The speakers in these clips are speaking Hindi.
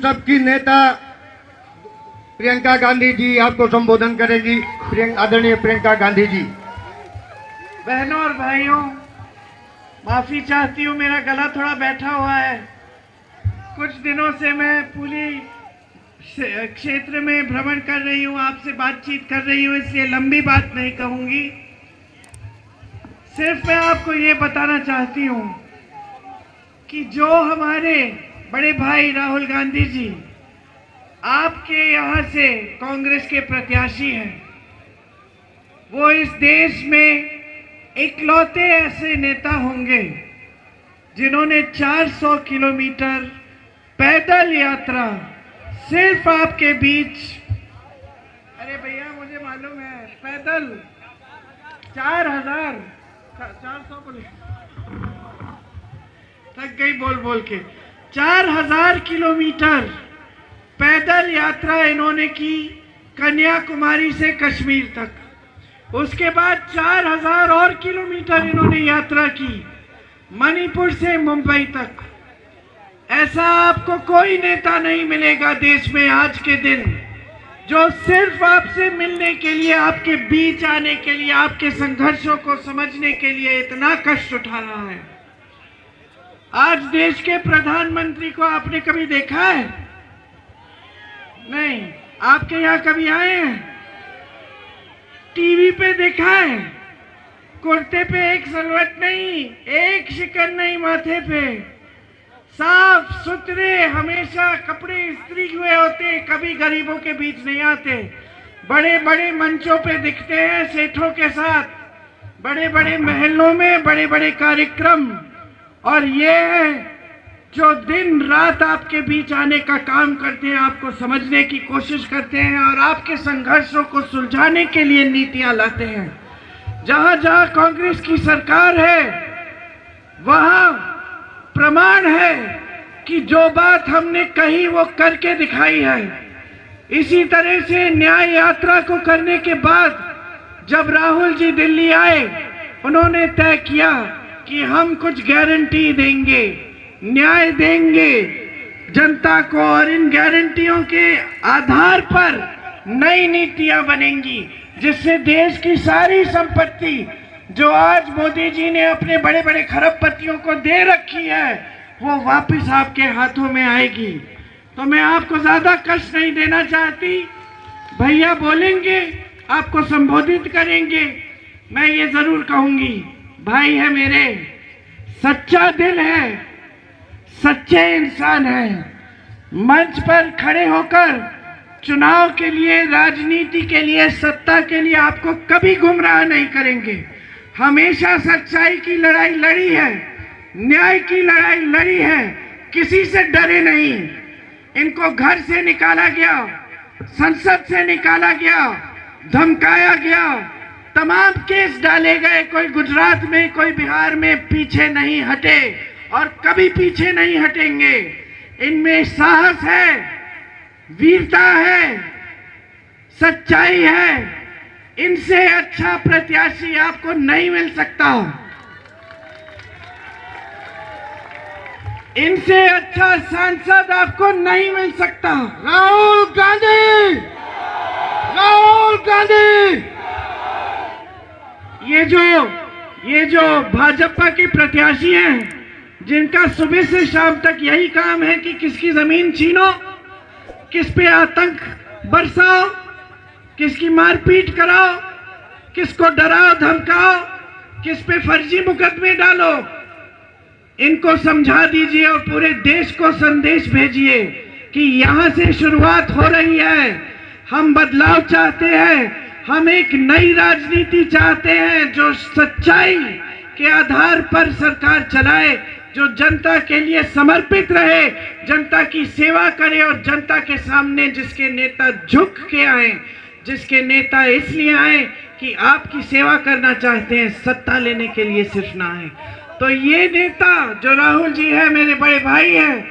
सबकी नेता प्रियंका गांधी जी आपको संबोधन करेगी। आदरणीय प्रियंका गांधी जी। बहनों और भाइयों, माफी चाहती हूँ, मेरा गला थोड़ा बैठा हुआ है। कुछ दिनों से मैं पूरी क्षेत्र में भ्रमण कर रही हूँ, आपसे बातचीत कर रही हूँ, इसलिए लंबी बात नहीं कहूंगी। सिर्फ मैं आपको ये बताना चाहती हूँ कि जो हमारे बड़े भाई राहुल गांधी जी आपके यहाँ से कांग्रेस के प्रत्याशी हैं, वो इस देश में इकलौते ऐसे नेता होंगे जिन्होंने 400 किलोमीटर पैदल यात्रा सिर्फ आपके बीच, अरे भैया मुझे मालूम है, पैदल 400 थक गई बोल बोल के, 4000 किलोमीटर पैदल यात्रा इन्होंने की कन्याकुमारी से कश्मीर तक। उसके बाद 4000 और किलोमीटर इन्होंने यात्रा की मणिपुर से मुंबई तक। ऐसा आपको कोई नेता नहीं मिलेगा देश में आज के दिन जो सिर्फ आपसे मिलने के लिए, आपके बीच आने के लिए, आपके संघर्षों को समझने के लिए इतना कष्ट उठा रहा है। आज देश के प्रधानमंत्री को आपने कभी देखा है? नहीं। आपके यहाँ कभी आए हैं? टीवी पे देखा है? कुर्ते पे एक सलवट नहीं, एक शिकन नहीं माथे पे, साफ सुथरे हमेशा कपड़े इस्त्री हुए होते, कभी गरीबों के बीच नहीं आते, बड़े बड़े मंचों पे दिखते हैं सेठों के साथ, बड़े बड़े महलों में बड़े बड़े कार्यक्रम। और ये जो दिन रात आपके बीच आने का काम करते हैं, आपको समझने की कोशिश करते हैं और आपके संघर्षों को सुलझाने के लिए नीतियां लाते हैं। जहां जहां कांग्रेस की सरकार है वहां प्रमाण है कि जो बात हमने कही वो करके दिखाई है। इसी तरह से न्याय यात्रा को करने के बाद जब राहुल जी दिल्ली आए, उन्होंने तय किया कि हम कुछ गारंटी देंगे, न्याय देंगे जनता को, और इन गारंटियों के आधार पर नई नीतियां बनेंगी जिससे देश की सारी संपत्ति जो आज मोदी जी ने अपने बड़े बड़े खरबपतियों को दे रखी है वो वापस आपके हाथों में आएगी। तो मैं आपको ज्यादा कष्ट नहीं देना चाहती। भैया बोलेंगे, आपको संबोधित करेंगे, मैं ये जरूर कहूंगी, भाई है मेरे, सच्चा दिल है, सच्चे इंसान है, मंच पर खड़े होकर चुनाव के लिए, राजनीति के लिए, सत्ता के लिए आपको कभी गुमराह नहीं करेंगे। हमेशा सच्चाई की लड़ाई लड़ी है, न्याय की लड़ाई लड़ी है, किसी से डरे नहीं। इनको घर से निकाला गया, संसद से निकाला गया, धमकाया गया, तमाम केस डाले गए, कोई गुजरात में, कोई बिहार में पीछे नहीं हटे और कभी पीछे नहीं हटेंगे। इनमें साहस है, वीरता है, सच्चाई है। इनसे अच्छा प्रत्याशी आपको नहीं मिल सकता, इनसे अच्छा सांसद आपको नहीं मिल सकता। राहुल गांधी, राहुल गांधी। ये जो भाजपा के प्रत्याशी हैं, जिनका सुबह से शाम तक यही काम है कि किसकी जमीन छीनो, किस पे आतंक बरसाओ, किसकी मारपीट कराओ, किसको डराओ धमकाओ, किस पे फर्जी मुकदमे डालो, इनको समझा दीजिए और पूरे देश को संदेश भेजिए कि यहां से शुरुआत हो रही है। हम बदलाव चाहते हैं, हम एक नई राजनीति चाहते हैं जो सच्चाई के आधार पर सरकार चलाए, जो जनता के लिए समर्पित रहे, जनता की सेवा करे और जनता के सामने जिसके नेता झुक के आए, जिसके नेता इसलिए आए कि आपकी सेवा करना चाहते हैं, सत्ता लेने के लिए सिर्फ ना आए। तो ये नेता जो राहुल जी है मेरे बड़े भाई हैं,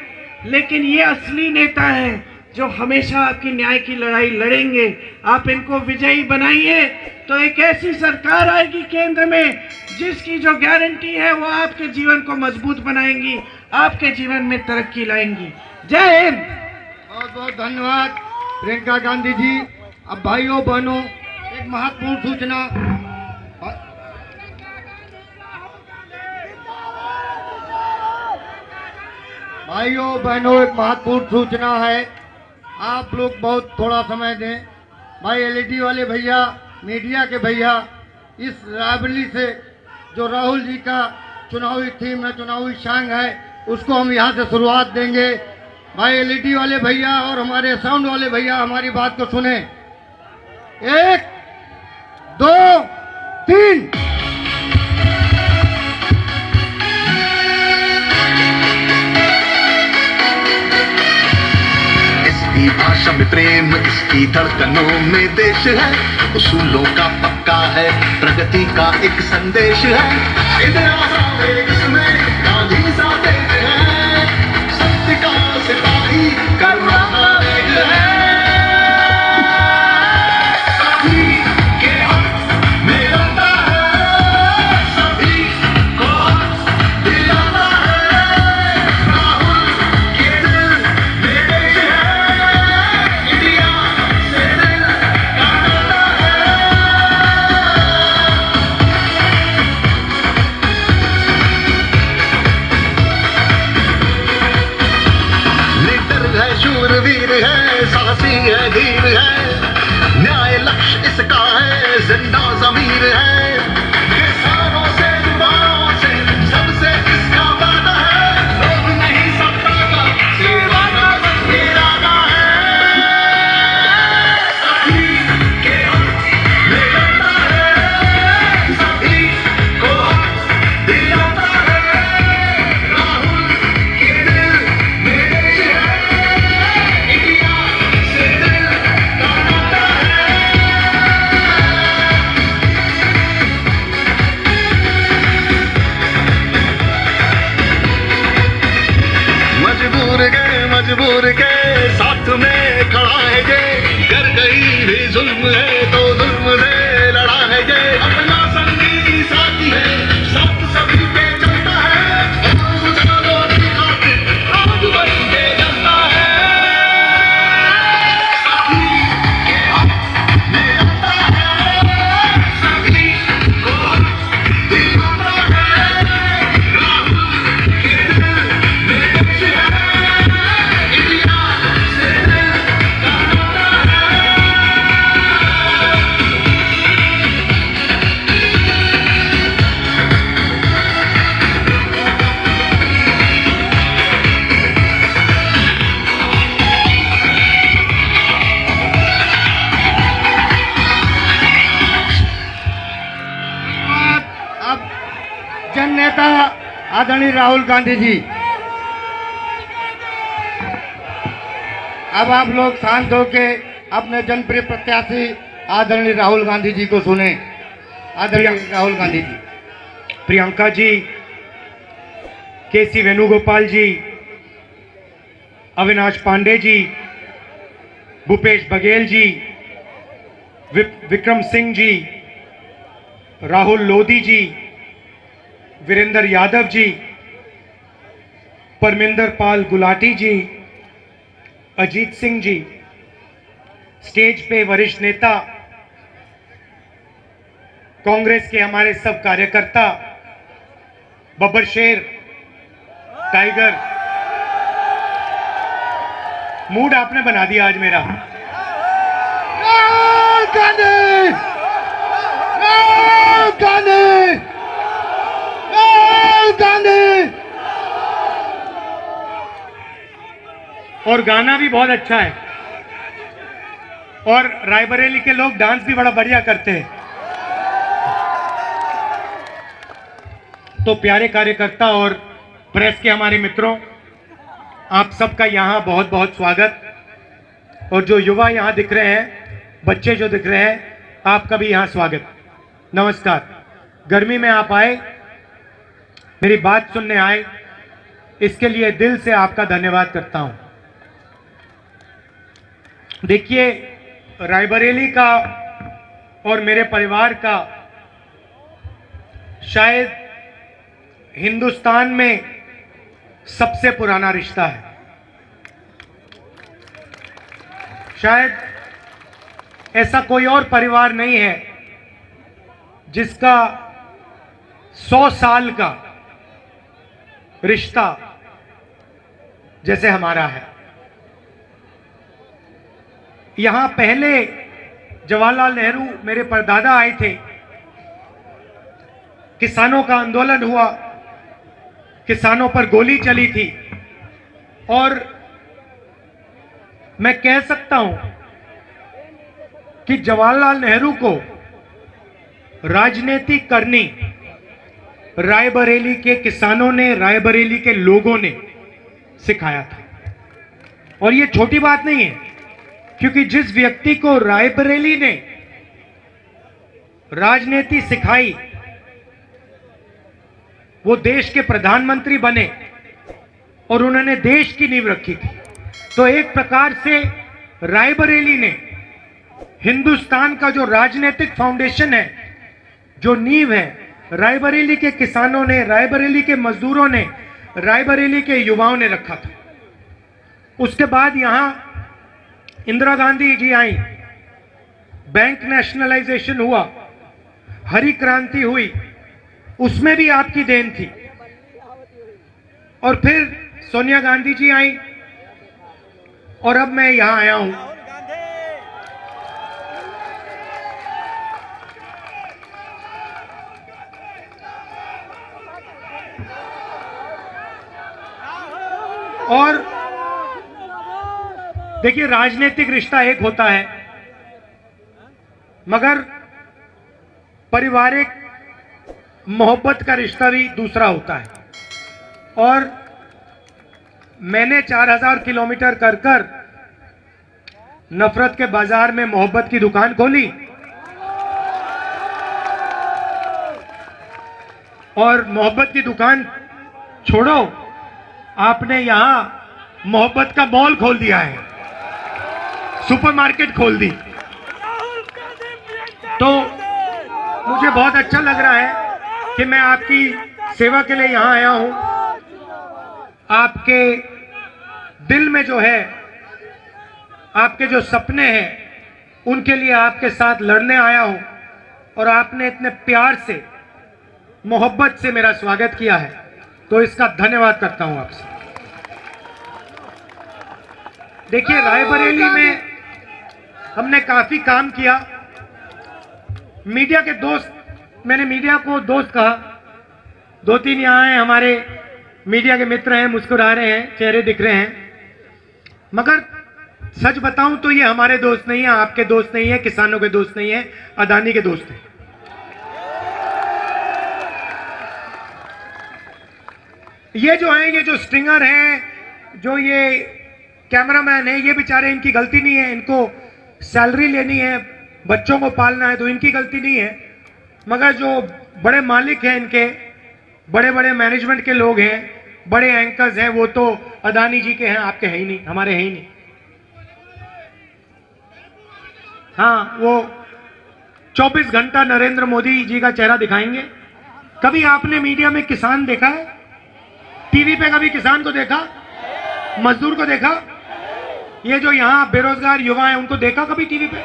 लेकिन ये असली नेता है जो हमेशा आपकी न्याय की लड़ाई लड़ेंगे। आप इनको विजयी बनाइए तो एक ऐसी सरकार आएगी केंद्र में जिसकी जो गारंटी है वो आपके जीवन को मजबूत बनाएंगी, आपके जीवन में तरक्की लाएंगी। जय हिंद। बहुत बहुत धन्यवाद प्रियंका गांधी जी। अब भाइयों बहनों, एक महत्वपूर्ण सूचना। भाइयों बहनों, एक महत्वपूर्ण सूचना है। आप लोग बहुत थोड़ा समय दें। भाई एलईडी वाले भैया, मीडिया के भैया, इस रायबरेली से जो राहुल जी का चुनावी थीम है, चुनावी सॉन्ग है, उसको हम यहाँ से शुरुआत देंगे। भाई एलईडी वाले भैया और हमारे साउंड वाले भैया हमारी बात को सुने। 1 2 3। इसकी भाषा में प्रेम, इसकी धड़कनों में देश है, उसूलों का पक्का है, प्रगति का एक संदेश है। इंदिरा सावे इसमें गांधी साथे है, सत्य का सिपाही करुणा का वेग है। सभी के हक में लड़ता है, सभी को हक दिलाता है। राहुल के दिल में देश है, इंडिया से दिल का नाता है। लीडर है, शूरवीर है, साहसी है, धीर है, न्याय लक्ष्य इसका है, जिंदा ज़मीर है। किसानों से, युवाओं से, सबसे इसका वादा है, लोभ नहीं सत्ता का, सेवा का बस इरादा है। सभी के हक में लड़ता है, सभी को हक दिलाता है। राहुल के दिल में देश है, इंडिया से दिल का नाता है। मजबूर के साथ में खड़ा है ये, कर गई भी जुल्म है तो जुल्म से लड़ा है ये। अपना संगी साथी है, साथ सभी पे चलता है, मुसलमानों की खातिर आग बन के जलता है। सभी के हक में लड़ता है, सभी को हक दिलाता है। राहुल के दिल में देश है, इंडिया से दिल का नाता है। अब जन नेता आदरणीय राहुल गांधी जी, अब आप लोग शांत होके अपने जनप्रिय प्रत्याशी आदरणीय राहुल गांधी जी को सुने। आदरणीय राहुल गांधी जी। प्रियंका जी, केसी वेणुगोपाल जी, अविनाश पांडे जी, भूपेश बघेल जी, विक्रम सिंह जी, राहुल लोधी जी, वीरेंद्र यादव जी, परमिंदर पाल गुलाटी जी, अजीत सिंह जी, स्टेज पे वरिष्ठ नेता, कांग्रेस के हमारे सब कार्यकर्ता, बब्बर शेर, टाइगर, मूड आपने बना दिया आज मेरा। राहुल गांधी, राहुल गांधी, राहुल गांधी। और गाना भी बहुत अच्छा है, और रायबरेली के लोग डांस भी बड़ा बढ़िया करते हैं। तो प्यारे कार्यकर्ता और प्रेस के हमारे मित्रों, आप सबका यहाँ बहुत बहुत स्वागत। और जो युवा यहाँ दिख रहे हैं, बच्चे जो दिख रहे हैं, आपका भी यहाँ स्वागत, नमस्कार। गर्मी में आप आए, मेरी बात सुनने आए, इसके लिए दिल से आपका धन्यवाद करता हूँ। देखिए, रायबरेली का और मेरे परिवार का शायद हिंदुस्तान में सबसे पुराना रिश्ता है। शायद ऐसा कोई और परिवार नहीं है जिसका 100 साल का रिश्ता जैसे हमारा है। यहां पहले जवाहरलाल नेहरू मेरे परदादा आए थे, किसानों का आंदोलन हुआ, किसानों पर गोली चली थी, और मैं कह सकता हूं कि जवाहरलाल नेहरू को राजनीति करनी रायबरेली के किसानों ने, रायबरेली के लोगों ने सिखाया था। और ये छोटी बात नहीं है, क्योंकि जिस व्यक्ति को रायबरेली ने राजनीति सिखाई वो देश के प्रधानमंत्री बने और उन्होंने देश की नींव रखी थी। तो एक प्रकार से रायबरेली ने हिंदुस्तान का जो राजनीतिक फाउंडेशन है, जो नींव है, रायबरेली के किसानों ने, रायबरेली के मजदूरों ने, रायबरेली के युवाओं ने रखा था। उसके बाद यहां इंदिरा गांधी जी आई, बैंक नेशनलाइजेशन हुआ, हरी क्रांति हुई, उसमें भी आपकी देन थी। और फिर सोनिया गांधी जी आई और अब मैं यहां आया हूं। और देखिए, राजनीतिक रिश्ता एक होता है, मगर पारिवारिक मोहब्बत का रिश्ता भी दूसरा होता है। और मैंने 4000 किलोमीटर कर कर नफरत के बाजार में मोहब्बत की दुकान खोली, और मोहब्बत की दुकान छोड़ो, आपने यहां मोहब्बत का मॉल खोल दिया है, सुपरमार्केट खोल दी। तो मुझे बहुत अच्छा लग रहा है कि मैं आपकी सेवा के लिए यहां आया हूं। आपके दिल में जो है, आपके जो सपने हैं, उनके लिए आपके साथ लड़ने आया हूं, और आपने इतने प्यार से, मोहब्बत से मेरा स्वागत किया है, तो इसका धन्यवाद करता हूं आपसे। देखिए, रायबरेली में हमने काफी काम किया। मीडिया के दोस्त, मैंने मीडिया को दोस्त कहा, 2-3 यहां हैं, हमारे मीडिया के मित्र हैं, मुस्कुरा रहे हैं, चेहरे दिख रहे हैं। मगर सच बताऊं तो ये हमारे दोस्त नहीं है, आपके दोस्त नहीं है, किसानों के दोस्त नहीं है, अदानी के दोस्त हैं। ये जो हैं, ये जो स्ट्रिंगर हैं, जो ये कैमरामैन है, ये बेचारे, इनकी गलती नहीं है, इनको सैलरी लेनी है, बच्चों को पालना है, तो इनकी गलती नहीं है। मगर जो बड़े मालिक हैं, इनके बड़े बड़े मैनेजमेंट के लोग हैं, बड़े एंकर्स हैं, वो तो अदानी जी के हैं, आपके हैं ही नहीं, हमारे हैं ही नहीं। हाँ, वो 24 घंटा नरेंद्र मोदी जी का चेहरा दिखाएंगे। कभी आपने मीडिया में किसान देखा है? टीवी पे कभी किसान को देखा? मजदूर को देखा? ये जो यहां बेरोजगार युवा हैं, उनको देखा कभी टीवी पे?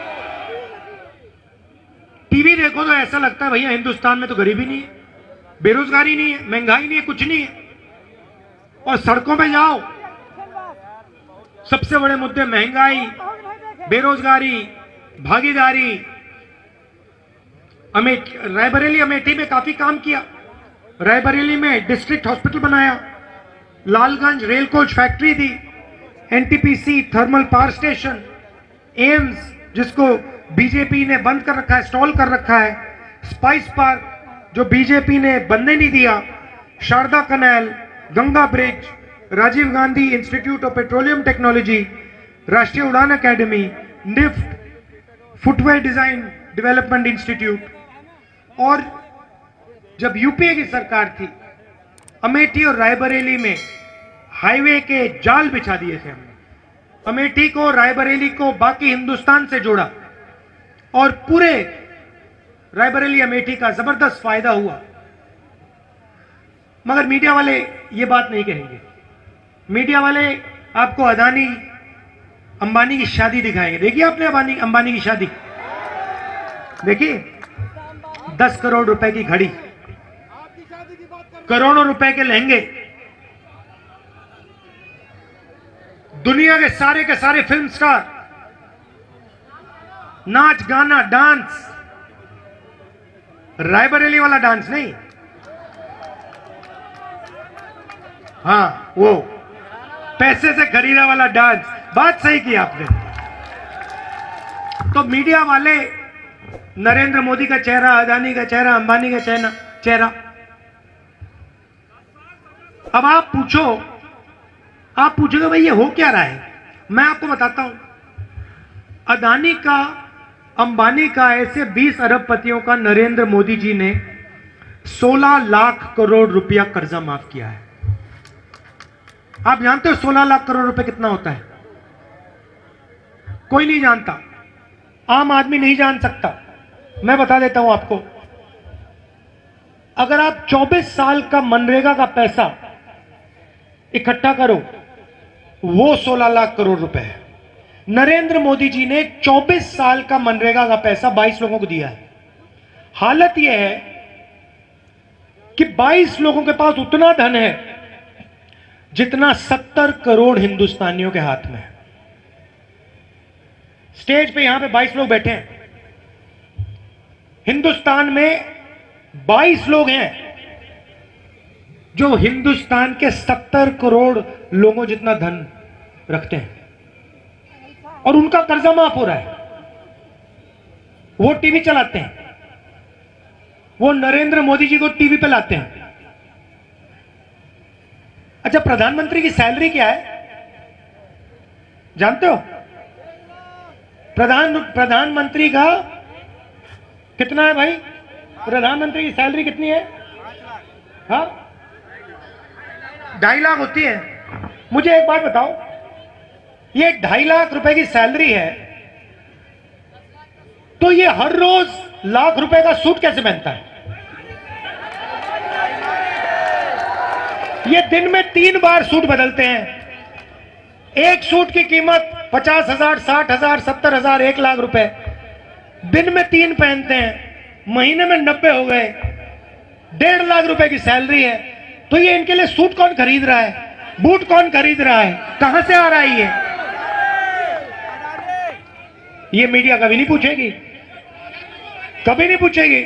टीवी देखो तो ऐसा लगता है भैया हिंदुस्तान में तो गरीबी नहीं है, बेरोजगारी नहीं है, महंगाई नहीं है, कुछ नहीं है। और सड़कों पे जाओ, सबसे बड़े मुद्दे महंगाई, बेरोजगारी, भागीदारी। रायबरेली अमेठी में काफी काम किया। रायबरेली में डिस्ट्रिक्ट हॉस्पिटल बनाया, लालगंज रेल कोच फैक्ट्री दी, NTPC thermal power station, AIIMS जिसको बीजेपी ने बंद कर रखा है, स्टॉल कर रखा है, स्पाइस पार्क जो बीजेपी ने बनने नहीं दिया, Sharda canal, Ganga bridge, Rajiv Gandhi institute of petroleum technology, Rashtriya Udan academy, NIFT, footwear design development institute. और जब यूपीए की सरकार थी, अमेठी और रायबरेली में हाईवे के जाल बिछा दिए थे हमने। अमेठी को, रायबरेली को बाकी हिंदुस्तान से जोड़ा, और पूरे रायबरेली अमेठी का जबरदस्त फायदा हुआ। मगर मीडिया वाले ये बात नहीं कहेंगे। मीडिया वाले आपको अदानी अंबानी की शादी दिखाएंगे। देखिए आपने अंबानी की शादी देखिए, 10 करोड़ रुपए की घड़ी, करोड़ों रुपए के लहंगे, दुनिया के सारे फिल्म स्टार, नाच गाना डांस, रायबरेली वाला डांस नहीं, हाँ वो पैसे से खरीदा वाला डांस। बात सही की आपने। तो मीडिया वाले नरेंद्र मोदी का चेहरा, अदानी का चेहरा, अंबानी का चेहरा। अब आप पूछोगे भाई ये हो क्या रहा है। मैं आपको बताता हूं, अदानी का, अंबानी का, ऐसे 20 अरबपतियों का नरेंद्र मोदी जी ने 16 लाख करोड़ रुपया कर्जा माफ किया है। आप जानते हो 16 लाख करोड़ रुपए कितना होता है? कोई नहीं जानता, आम आदमी नहीं जान सकता। मैं बता देता हूं आपको। अगर आप 24 साल का मनरेगा का पैसा इकट्ठा करो, वो 16 लाख करोड़ रुपए है। नरेंद्र मोदी जी ने 24 साल का मनरेगा का पैसा 22 लोगों को दिया है। हालत यह है कि 22 लोगों के पास उतना धन है जितना 70 करोड़ हिंदुस्तानियों के हाथ में है। स्टेज पे यहां पे 22 लोग बैठे हैं। हिंदुस्तान में 22 लोग हैं जो हिंदुस्तान के 70 करोड़ लोगों जितना धन रखते हैं, और उनका कर्जा माफ हो रहा है। वो टीवी चलाते हैं, वो नरेंद्र मोदी जी को टीवी पे लाते हैं। अच्छा, प्रधानमंत्री की सैलरी क्या है जानते हो? प्रधानमंत्री का कितना है भाई? प्रधानमंत्री की सैलरी कितनी है? हाँ, 2.5 लाख होती है। मुझे एक बात बताओ, ये 2.5 लाख रुपए की सैलरी है, तो ये हर रोज लाख रुपए का सूट कैसे पहनता है? ये दिन में 3 बार सूट बदलते हैं। एक सूट की कीमत 50,000, 60,000, 70,000, 1 लाख रुपए। दिन में 3 पहनते हैं, महीने में 90 हो गए, 1.5 लाख रुपए की सैलरी है। तो ये इनके लिए सूट कौन खरीद रहा है? बूट कौन खरीद रहा है? कहां से आ रहा है ये मीडिया कभी नहीं पूछेगी, कभी नहीं पूछेगी।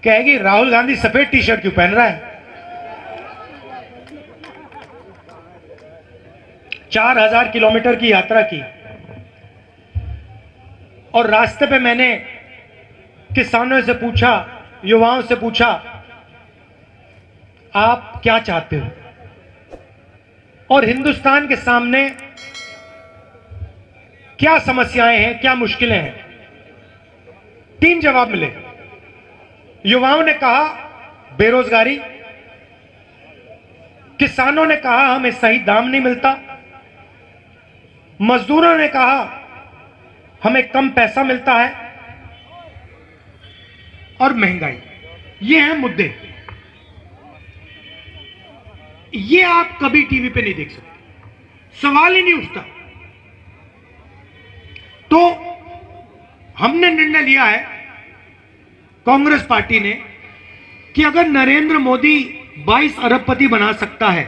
कहेगी राहुल गांधी सफेद टी शर्ट क्यों पहन रहा है? 4000 किलोमीटर की यात्रा की, और रास्ते पे मैंने किसानों से पूछा, युवाओं से पूछा, आप क्या चाहते हो? और हिंदुस्तान के सामने क्या समस्याएं हैं, क्या मुश्किलें हैं? 3 जवाब मिले। युवाओं ने कहा बेरोजगारी, किसानों ने कहा हमें सही दाम नहीं मिलता, मजदूरों ने कहा हमें कम पैसा मिलता है, और महंगाई। ये हैं मुद्दे। ये आप कभी टीवी पे नहीं देख सकते, सवाल ही नहीं उठता। तो हमने निर्णय लिया है, कांग्रेस पार्टी ने, कि अगर नरेंद्र मोदी 22 अरबपति बना सकता है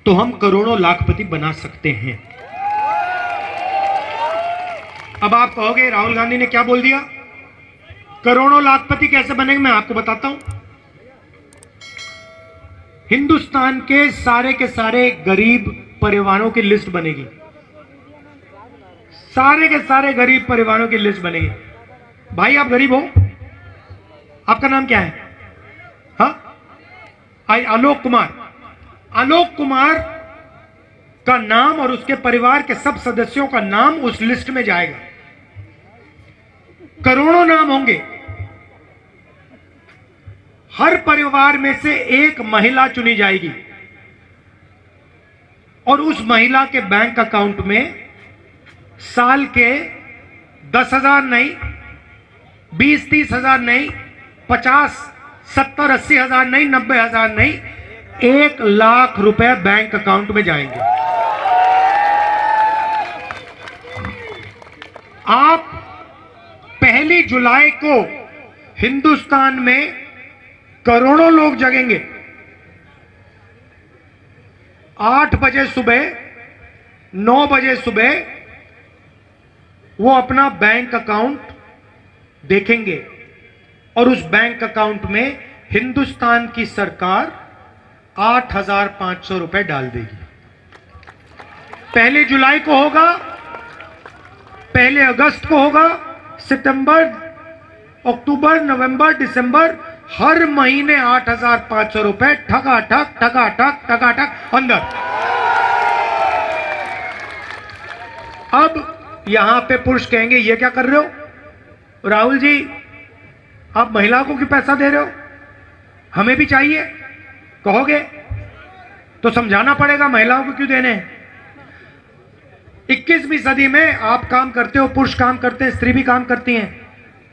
तो हम करोड़ों लाखपति बना सकते हैं। अब आप कहोगे राहुल गांधी ने क्या बोल दिया, करोड़ों लाखपति कैसे बनेंगे? मैं आपको बताता हूं। हिंदुस्तान के सारे गरीब परिवारों की लिस्ट बनेगी, सारे के सारे गरीब परिवारों की लिस्ट बनेगी। भाई आप गरीब हो, आपका नाम क्या है? हाँ, आलोक कुमार। आलोक कुमार का नाम और उसके परिवार के सब सदस्यों का नाम उस लिस्ट में जाएगा। करोड़ों नाम होंगे। हर परिवार में से एक महिला चुनी जाएगी, और उस महिला के बैंक अकाउंट में साल के 10,000 नहीं, 20-30 हजार नहीं, 50, 70, 80 हजार नहीं, 90 हजार नहीं, 1 लाख रुपए बैंक अकाउंट में जाएंगे। जुलाई को हिंदुस्तान में करोड़ों लोग जगेंगे। 8 बजे सुबह, 9 बजे सुबह वो अपना बैंक अकाउंट देखेंगे और उस बैंक अकाउंट में हिंदुस्तान की सरकार 8,500 रुपए डाल देगी। 1 जुलाई को होगा, 1 अगस्त को होगा, सितंबर, अक्टूबर, नवंबर, दिसंबर, हर महीने 8,500 रुपए ठगाठक ठगाठक ठगाठक अंदर। अब यहां पे पुरुष कहेंगे ये क्या कर रहे हो राहुल जी, आप महिलाओं को क्यों पैसा दे रहे हो, हमें भी चाहिए कहोगे तो समझाना पड़ेगा महिलाओं को क्यों देने हैं। 21वीं सदी में आप काम करते हो, पुरुष काम करते हैं, स्त्री भी काम करती हैं।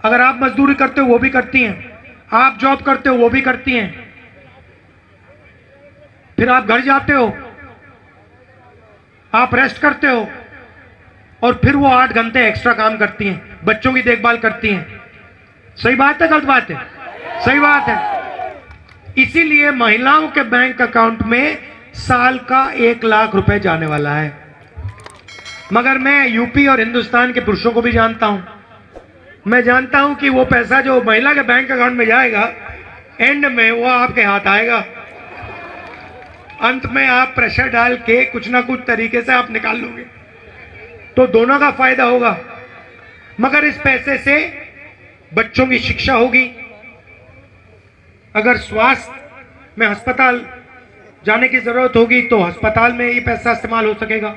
अगर आप मजदूरी करते हो वो भी करती हैं, आप जॉब करते हो वो भी करती हैं, फिर आप घर जाते हो, आप रेस्ट करते हो और फिर वो 8 घंटे एक्स्ट्रा काम करती हैं, बच्चों की देखभाल करती हैं। सही बात है गलत बात है? सही बात है। इसीलिए महिलाओं के बैंक अकाउंट में साल का 1 लाख रुपए जाने वाला है। मगर मैं यूपी और हिंदुस्तान के पुरुषों को भी जानता हूं। मैं जानता हूं कि वो पैसा जो महिला के बैंक अकाउंट में जाएगा, एंड में वो आपके हाथ आएगा। अंत में आप प्रेशर डाल के कुछ ना कुछ तरीके से आप निकाल लोगे, तो दोनों का फायदा होगा। मगर इस पैसे से बच्चों की शिक्षा होगी, अगर स्वास्थ्य में अस्पताल जाने की जरूरत होगी तो अस्पताल में ये पैसा इस्तेमाल हो सकेगा।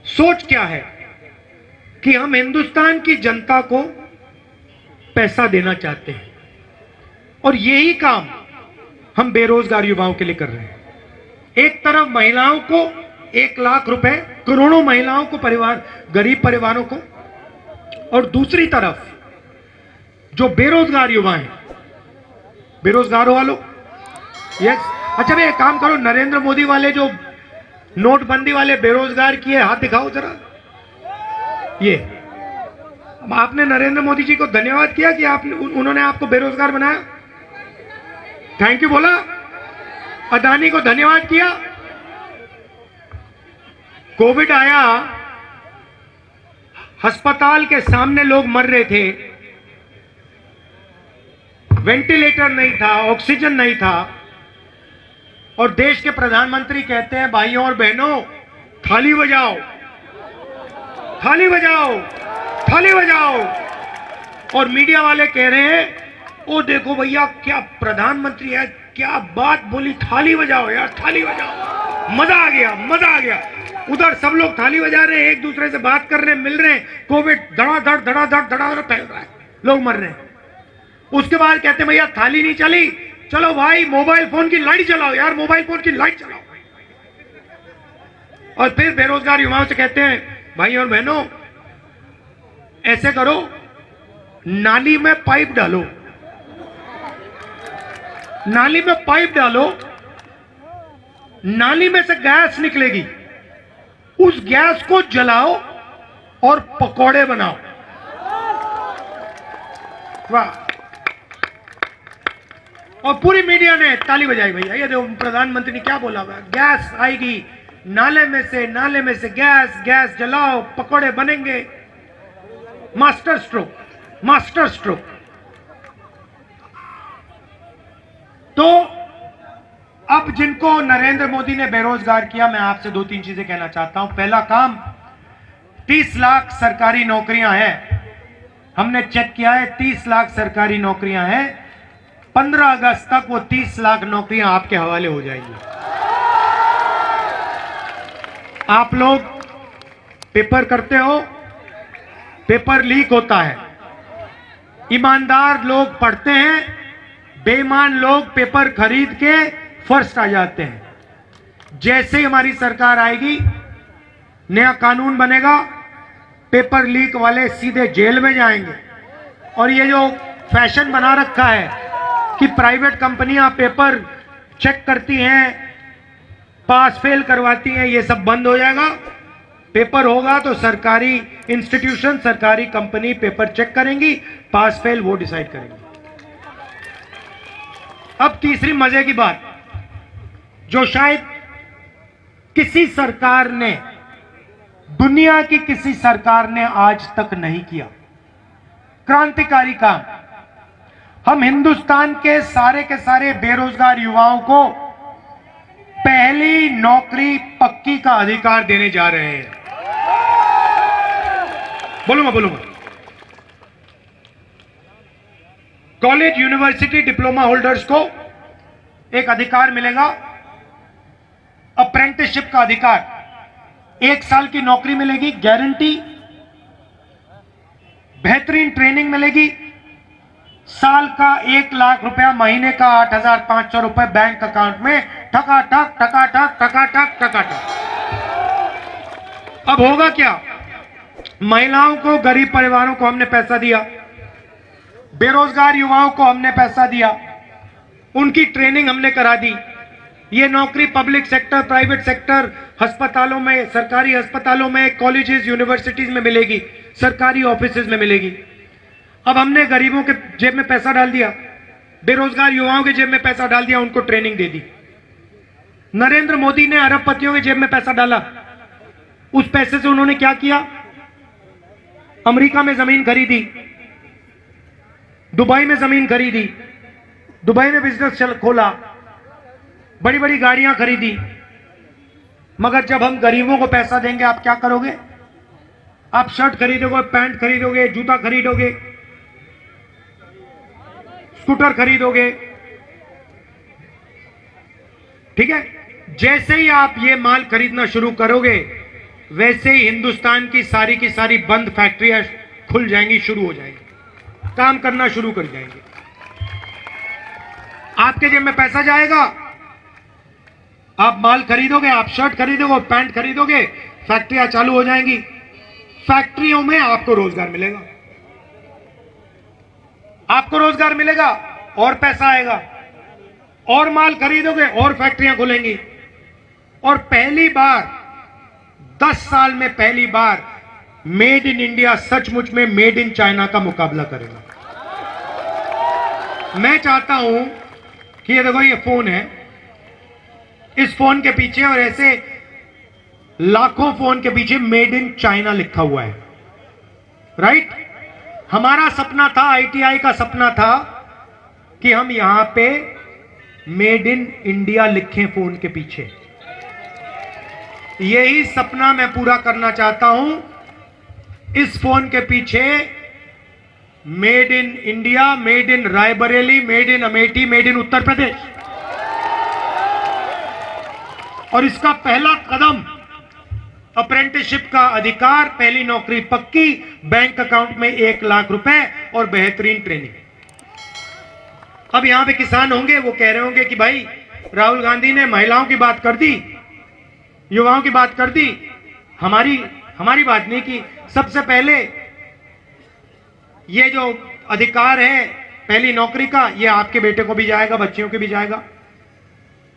सोच क्या है कि हम हिंदुस्तान की जनता को पैसा देना चाहते हैं और यही काम हम बेरोजगार युवाओं के लिए कर रहे हैं। एक तरफ महिलाओं को 1 लाख रुपए, करोड़ों महिलाओं को, परिवार, गरीब परिवारों को, और दूसरी तरफ जो बेरोजगार युवा हैं, बेरोजगार वालों, यस। अच्छा भाई एक काम करो, नरेंद्र मोदी वाले जो नोटबंदी वाले बेरोजगार किए, हाथ दिखाओ जरा। ये आपने नरेंद्र मोदी जी को धन्यवाद किया कि उन्होंने आपको बेरोजगार बनाया? थैंक यू बोला? अदानी को धन्यवाद किया? कोविड आया, अस्पताल के सामने लोग मर रहे थे, वेंटिलेटर नहीं था, ऑक्सीजन नहीं था, और देश के प्रधानमंत्री कहते हैं भाइयों और बहनों थाली बजाओ, थाली बजाओ, थाली बजाओ। और मीडिया वाले कह रहे हैं ओ देखो भैया क्या प्रधानमंत्री है, क्या बात बोली, थाली बजाओ यार, थाली बजाओ। मजा आ गया, मजा आ गया। उधर सब लोग थाली बजा रहे हैं, एक दूसरे से बात कर रहे हैं, मिल रहे हैं, कोविड धड़ाधड़ धड़ाधड़ धड़ाधड़ फैल रहा है, लोग मर रहे हैं। उसके बाद कहते हैं भैया थाली नहीं चली, चलो भाई मोबाइल फोन की लाइट जलाओ यार, मोबाइल फोन की लाइट जलाओ। और फिर बेरोजगार युवाओं से कहते हैं भाई और बहनों ऐसे करो, नाली में पाइप डालो, नाली में पाइप डालो, नाली में से गैस निकलेगी, उस गैस को जलाओ और पकौड़े बनाओ। वाह। और पूरी मीडिया ने ताली बजाई भैया, ये देखो प्रधानमंत्री ने क्या बोला हुआ, गैस आएगी नाले में से, नाले में से गैस, गैस जलाओ, पकौड़े बनेंगे। Master stroke, master stroke. तो अब जिनको नरेंद्र मोदी ने बेरोजगार किया, मैं आपसे 2-3 चीजें कहना चाहता हूं। पहला काम, 30 लाख सरकारी नौकरियां हैं, हमने चेक किया है, 30 लाख सरकारी नौकरियां हैं। 15 अगस्त तक वो 30 लाख नौकरियां आपके हवाले हो जाएंगी। आप लोग पेपर करते हो, पेपर लीक होता है, ईमानदार लोग पढ़ते हैं, बेईमान लोग पेपर खरीद के फर्स्ट आ जाते हैं। जैसे ही हमारी सरकार आएगी, नया कानून बनेगा, पेपर लीक वाले सीधे जेल में जाएंगे। और ये जो फैशन बना रखा है कि प्राइवेट कंपनियां पेपर चेक करती हैं, पास फेल करवाती हैं, ये सब बंद हो जाएगा। पेपर होगा तो सरकारी इंस्टीट्यूशन, सरकारी कंपनी पेपर चेक करेंगी, पास फेल वो डिसाइड करेंगी। अब तीसरी मजे की बात, जो शायद किसी सरकार ने, दुनिया की किसी सरकार ने आज तक नहीं किया, क्रांतिकारी काम। हम हिंदुस्तान के सारे बेरोजगार युवाओं को पहली नौकरी पक्की का अधिकार देने जा रहे हैं। बोलूंगा। कॉलेज, यूनिवर्सिटी, डिप्लोमा होल्डर्स को एक अधिकार मिलेगा, अप्रेंटिसशिप का अधिकार। 1 साल की नौकरी मिलेगी गारंटी, बेहतरीन ट्रेनिंग मिलेगी, साल का 1 लाख रुपया, महीने का 8,500 रुपए बैंक अकाउंट में टकाटक। अब होगा क्या? महिलाओं को, गरीब परिवारों को हमने पैसा दिया, बेरोजगार युवाओं को हमने पैसा दिया, उनकी ट्रेनिंग हमने करा दी। ये नौकरी पब्लिक सेक्टर, प्राइवेट सेक्टर, अस्पतालों में, सरकारी अस्पतालों में, कॉलेजेस, यूनिवर्सिटीज में मिलेगी, सरकारी ऑफिसेज में मिलेगी। अब हमने गरीबों के जेब में पैसा डाल दिया, बेरोजगार युवाओं के जेब में पैसा डाल दिया, उनको ट्रेनिंग दे दी। नरेंद्र मोदी ने अरबपतियों के जेब में पैसा डाला, उस पैसे से उन्होंने क्या किया? अमेरिका में जमीन खरीदी, दुबई में जमीन खरीदी, दुबई में बिजनेस खोला, बड़ी बड़ी गाड़ियां खरीदी। मगर जब हम गरीबों को पैसा देंगे, आप क्या करोगे? आप शर्ट खरीदोगे, पैंट खरीदोगे, जूता खरीदोगे, स्कूटर खरीदोगे, ठीक है? जैसे ही आप ये माल खरीदना शुरू करोगे, वैसे ही हिंदुस्तान की सारी बंद फैक्ट्रियां खुल जाएंगी, शुरू हो जाएंगी, काम करना शुरू कर जाएंगे। आपके जेब में पैसा जाएगा, आप माल खरीदोगे, आप शर्ट खरीदोगे, पैंट खरीदोगे, फैक्ट्रियां चालू हो जाएंगी, फैक्ट्रियों में आपको रोजगार मिलेगा, आपको रोजगार मिलेगा और पैसा आएगा, और माल खरीदोगे और फैक्ट्रियां खुलेंगी, और पहली बार 10 साल में पहली बार मेड इन इंडिया सचमुच में मेड इन चाइना का मुकाबला करेगा। मैं चाहता हूं कि ये देखो, ये फोन है, इस फोन के पीछे और ऐसे लाखों फोन के पीछे मेड इन चाइना लिखा हुआ है, राइट? हमारा सपना था, आईटीआई का सपना था कि हम यहां पे मेड इन इंडिया लिखें फोन के पीछे। यही सपना मैं पूरा करना चाहता हूं। इस फोन के पीछे made in India, made in Raebareli, made in Amethi, made in Uttar Pradesh, और इसका पहला कदम अप्रेंटिसशिप का अधिकार, पहली नौकरी पक्की, बैंक अकाउंट में 1 लाख रुपए और बेहतरीन ट्रेनिंग। अब यहां पे किसान होंगे, वो कह रहे होंगे कि भाई राहुल गांधी ने महिलाओं की बात कर दी, युवाओं की बात कर दी, हमारी बात नहीं की। सबसे पहले ये जो अधिकार है पहली नौकरी का, ये आपके बेटे को भी जाएगा, बच्चियों को भी जाएगा।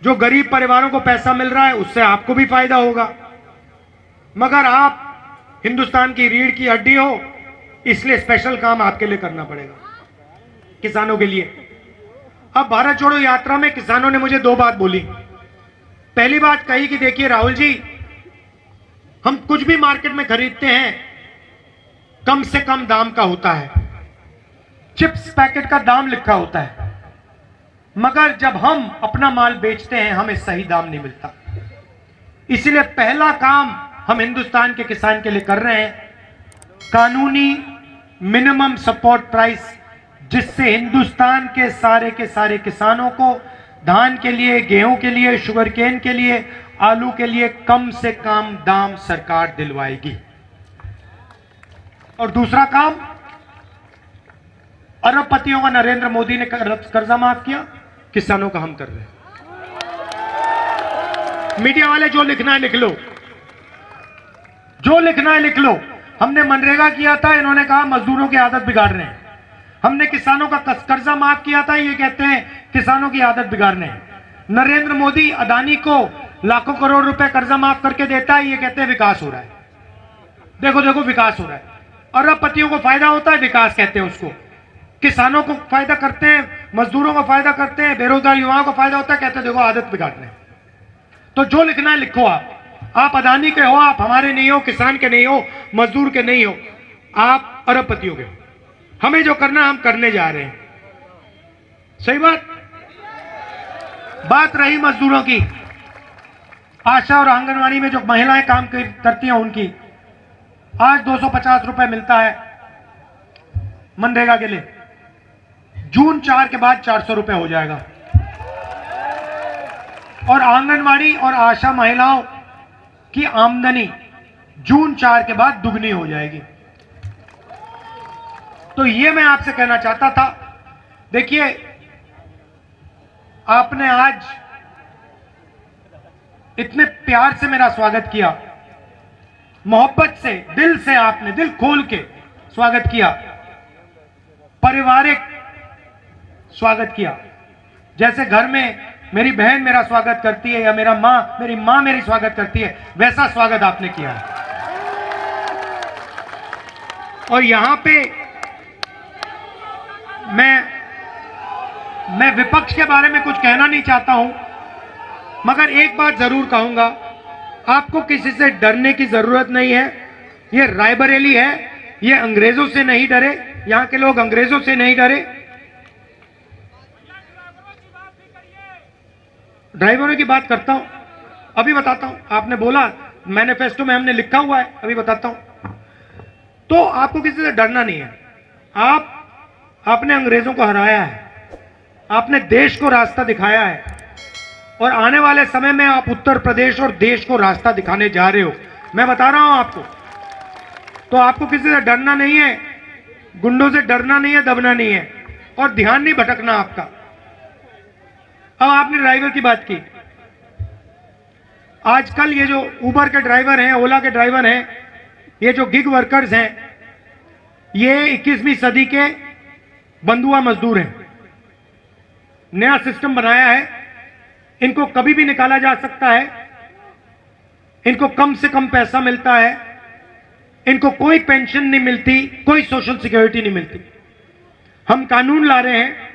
जो गरीब परिवारों को पैसा मिल रहा है, उससे आपको भी फायदा होगा। मगर आप हिंदुस्तान की रीढ़ की हड्डी हो, इसलिए स्पेशल काम आपके लिए करना पड़ेगा, किसानों के लिए। अब भारत जोड़ो यात्रा में किसानों ने मुझे 2 बात बोली। पहली बात कही कि देखिए राहुल जी, हम कुछ भी मार्केट में खरीदते हैं कम से कम दाम का होता है, चिप्स पैकेट का दाम लिखा होता है, मगर जब हम अपना माल बेचते हैं हमें सही दाम नहीं मिलता। इसलिए पहला काम हम हिंदुस्तान के किसान के लिए कर रहे हैं, कानूनी मिनिमम सपोर्ट प्राइस, जिससे हिंदुस्तान के सारे किसानों को धान के लिए, गेहूं के लिए, शुगर केन के लिए, आलू के लिए कम से कम दाम सरकार दिलवाएगी। और दूसरा काम, अरबपतियों का नरेंद्र मोदी ने कर्जा माफ किया, किसानों का हम कर रहे हैं। मीडिया वाले जो लिखना है लिख लो, जो लिखना है लिख लो। हमने मनरेगा किया था, इन्होंने कहा मजदूरों की आदत बिगाड़ रहे हैं। हमने किसानों का कर्जा माफ किया था, ये कहते हैं किसानों की आदत बिगाड़ने हैं। नरेंद्र मोदी अदानी को लाखों करोड़ रुपए कर्जा माफ करके देता है, ये कहते हैं विकास हो रहा है। देखो देखो विकास हो रहा है। अरबपतियों को फायदा होता है, विकास कहते हैं उसको। किसानों को फायदा करते हैं, मजदूरों को फायदा करते हैं, बेरोजगार युवाओं को फायदा होता है, कहते हैं देखो आदत बिगाड़ रहे हैं। तो जो लिखना है लिखो। आप अदानी के हो, आप हमारे नहीं हो, किसान के नहीं हो, मजदूर के नहीं हो, आप अरबपतियों के हो। हमें जो करना हम करने जा रहे हैं। सही बात रही मजदूरों की, आशा और आंगनवाड़ी में जो महिलाएं काम करती हैं उनकी आज 250 रुपए मिलता है मनरेगा के लिए। जून 4 के बाद 400 रुपए हो जाएगा। और आंगनवाड़ी और आशा महिलाओं की आमदनी जून 4 के बाद दुगनी हो जाएगी। तो ये मैं आपसे कहना चाहता था। देखिए, आपने आज इतने प्यार से मेरा स्वागत किया, मोहब्बत से, दिल से, आपने दिल खोल के स्वागत किया, पारिवारिक स्वागत किया। जैसे घर में मेरी बहन मेरा स्वागत करती है या मेरी मां मेरी स्वागत करती है, वैसा स्वागत आपने किया है। और यहां पे मैं विपक्ष के बारे में कुछ कहना नहीं चाहता हूं, मगर एक बात जरूर कहूंगा, आपको किसी से डरने की जरूरत नहीं है। ये रायबरेली है, ये अंग्रेजों से नहीं डरे, यहां के लोग अंग्रेजों से नहीं डरे। ड्राइवरों की बात करता हूं, अभी बताता हूं। आपने बोला मैनिफेस्टो में हमने लिखा हुआ है, अभी बताता हूं। तो आपको किसी से डरना नहीं है। आपने अंग्रेजों को हराया है, आपने देश को रास्ता दिखाया है, और आने वाले समय में आप उत्तर प्रदेश और देश को रास्ता दिखाने जा रहे हो। मैं बता रहा हूं आपको। तो आपको किसी से डरना नहीं है, गुंडों से डरना नहीं है, दबना नहीं है, और ध्यान नहीं भटकना आपका। अब आपने ड्राइवर की बात की। आजकल ये जो उबर के ड्राइवर हैं, ओला के ड्राइवर हैं, ये जो गिग वर्कर्स हैं, ये 21वीं सदी के बंधुआ मजदूर हैं। नया सिस्टम बनाया है, इनको कभी भी निकाला जा सकता है, इनको कम से कम पैसा मिलता है, इनको कोई पेंशन नहीं मिलती, कोई सोशल सिक्योरिटी नहीं मिलती। हम कानून ला रहे हैं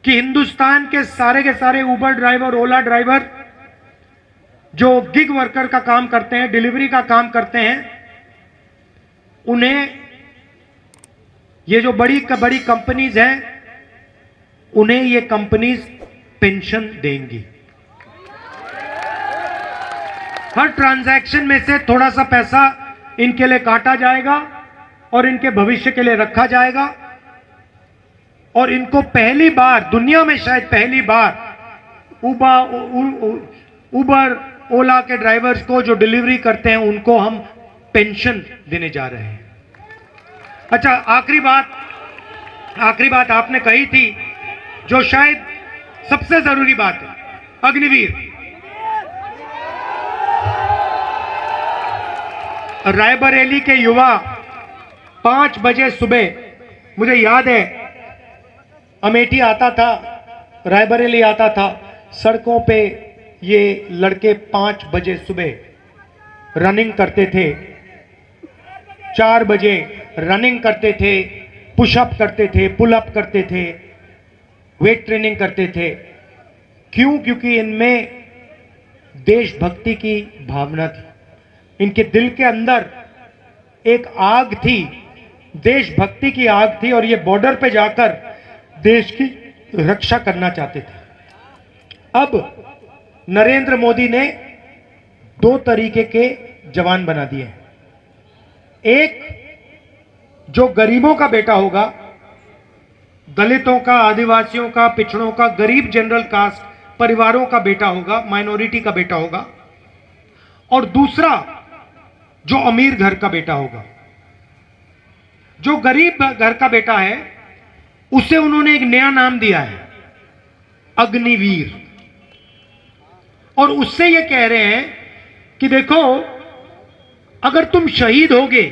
कि हिंदुस्तान के सारे उबर ड्राइवर, ओला ड्राइवर जो गिग वर्कर का काम करते हैं, डिलीवरी का काम करते हैं, उन्हें ये जो बड़ी कंपनीज हैं, उन्हें ये कंपनीज पेंशन देंगी। हर ट्रांजैक्शन में से थोड़ा सा पैसा इनके लिए काटा जाएगा और इनके भविष्य के लिए रखा जाएगा। और इनको पहली बार, दुनिया में शायद पहली बार, उबर ओला के ड्राइवर्स को जो डिलीवरी करते हैं, उनको हम पेंशन देने जा रहे हैं। अच्छा, आखिरी बात आपने कही थी, जो शायद सबसे जरूरी बात है, अग्निवीर। रायबरेली के युवा 5 बजे सुबह, मुझे याद है, अमेठी आता था, रायबरेली आता था, सड़कों पे ये लड़के 5 बजे सुबह रनिंग करते थे, 4 बजे रनिंग करते थे, पुशअप करते थे, पुलअप करते थे, वेट ट्रेनिंग करते थे। क्यों? क्योंकि इनमें देशभक्ति की भावना थी, इनके दिल के अंदर एक आग थी, देशभक्ति की आग थी, और ये बॉर्डर पे जाकर देश की रक्षा करना चाहते थे। अब नरेंद्र मोदी ने 2 तरीके के जवान बना दिए। एक जो गरीबों का बेटा होगा, दलितों का, आदिवासियों का, पिछड़ों का, गरीब जनरल कास्ट परिवारों का बेटा होगा, माइनॉरिटी का बेटा होगा। और दूसरा जो अमीर घर का बेटा होगा। जो गरीब घर का बेटा है, उसे उन्होंने एक नया नाम दिया है, अग्निवीर। और उससे ये कह रहे हैं कि देखो, अगर तुम शहीद होगे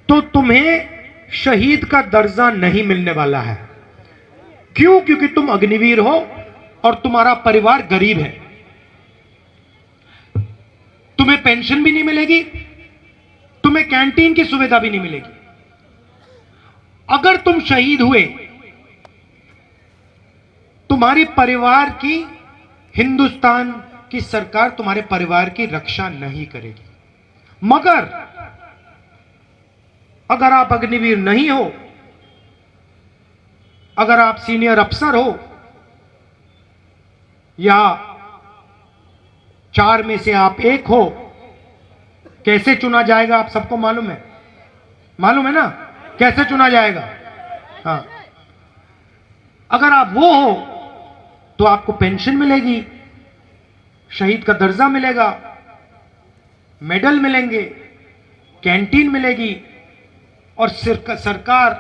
तो तुम्हें शहीद का दर्जा नहीं मिलने वाला है। क्यों? क्योंकि तुम अग्निवीर हो और तुम्हारा परिवार गरीब है। तुम्हें पेंशन भी नहीं मिलेगी, तुम्हें कैंटीन की सुविधा भी नहीं मिलेगी। अगर तुम शहीद हुए, तुम्हारी परिवार की, हिंदुस्तान की सरकार तुम्हारे परिवार की रक्षा नहीं करेगी। मगर अगर आप अग्निवीर नहीं हो, अगर आप सीनियर अफसर हो, या 4 में से आप एक हो, कैसे चुना जाएगा आप सबको मालूम है? मालूम है ना कैसे चुना जाएगा? हाँ, अगर आप वो हो तो आपको पेंशन मिलेगी, शहीद का दर्जा मिलेगा, मेडल मिलेंगे, कैंटीन मिलेगी, और सरकार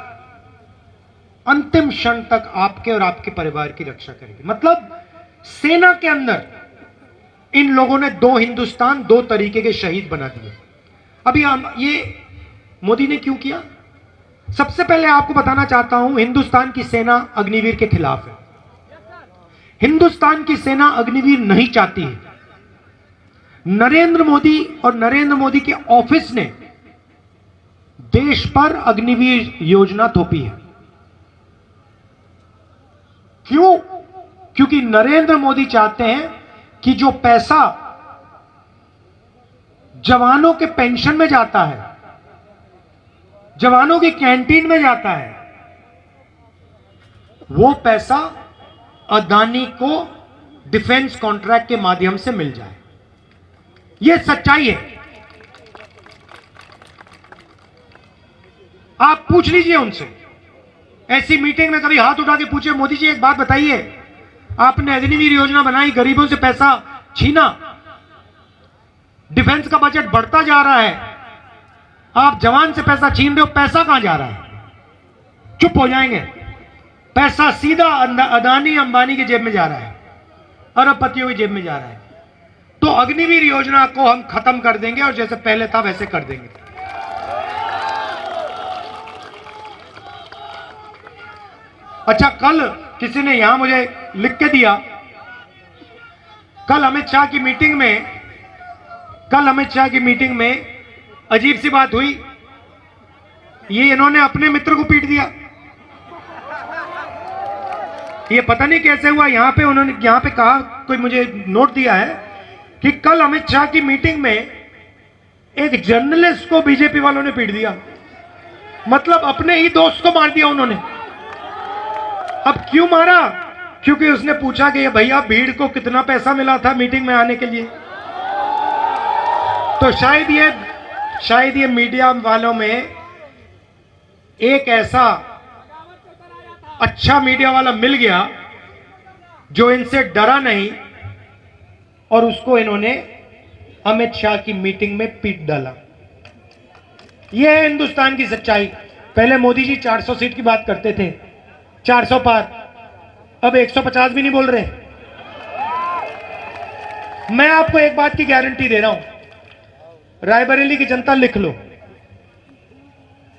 अंतिम क्षण तक आपके और आपके परिवार की रक्षा करेगी। मतलब सेना के अंदर इन लोगों ने 2 हिंदुस्तान, 2 तरीके के शहीद बना दिए। अभी हम ये मोदी ने क्यों किया? सबसे पहले आपको बताना चाहता हूं, हिंदुस्तान की सेना अग्निवीर के खिलाफ है। हिंदुस्तान की सेना अग्निवीर नहीं चाहती है। नरेंद्र मोदी और नरेंद्र मोदी के ऑफिस ने देश पर अग्निवीर योजना थोपी है। क्यों? क्योंकि नरेंद्र मोदी चाहते हैं कि जो पैसा जवानों के पेंशन में जाता है, जवानों की कैंटीन में जाता है, वो पैसा अदानी को डिफेंस कॉन्ट्रैक्ट के माध्यम से मिल जाए। यह सच्चाई है। आप पूछ लीजिए उनसे, ऐसी मीटिंग में कभी हाथ उठा के पूछे, मोदी जी एक बात बताइए, आपने अग्निवीर योजना बनाई, गरीबों से पैसा छीना, डिफेंस का बजट बढ़ता जा रहा है, आप जवान से पैसा छीन रहे हो, पैसा कहां जा रहा है? चुप हो जाएंगे। पैसा सीधा अदानी अंबानी की जेब में जा रहा है, अरबपतियों की जेब में जा रहा है। तो अग्निवीर योजना को हम खत्म कर देंगे और जैसे पहले था वैसे कर देंगे। अच्छा, कल किसी ने यहां मुझे लिख के दिया, कल अमित शाह की मीटिंग में अजीब सी बात हुई, ये इन्होंने अपने मित्र को पीट दिया। ये पता नहीं कैसे हुआ। यहां पे कहा, कोई मुझे नोट दिया है कि कल अमित शाह की मीटिंग में एक जर्नलिस्ट को बीजेपी वालों ने पीट दिया। मतलब अपने ही दोस्त को मार दिया उन्होंने। अब क्यों मारा? क्योंकि उसने पूछा कि भैया भीड़ को कितना पैसा मिला था मीटिंग में आने के लिए। तो शायद ये मीडिया वालों में एक ऐसा अच्छा मीडिया वाला मिल गया जो इनसे डरा नहीं, और उसको इन्होंने अमित शाह की मीटिंग में पीट डाला। यह है हिंदुस्तान की सच्चाई। पहले मोदी जी 400 सीट की बात करते थे, 400 पार, अब 150 भी नहीं बोल रहे। मैं आपको एक बात की गारंटी दे रहा हूं, रायबरेली की जनता लिख लो,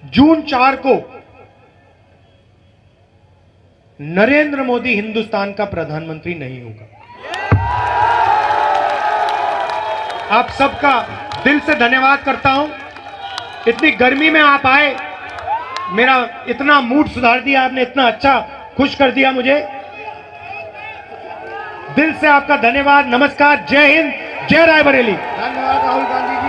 जून 4 को नरेंद्र मोदी हिंदुस्तान का प्रधानमंत्री नहीं होगा। आप सबका दिल से धन्यवाद करता हूं। इतनी गर्मी में आप आए, मेरा इतना मूड सुधार दिया आपने, इतना अच्छा खुश कर दिया मुझे। दिल से आपका धन्यवाद। नमस्कार, जय हिंद, जय रायबरेली। धन्यवाद राहुल गांधी।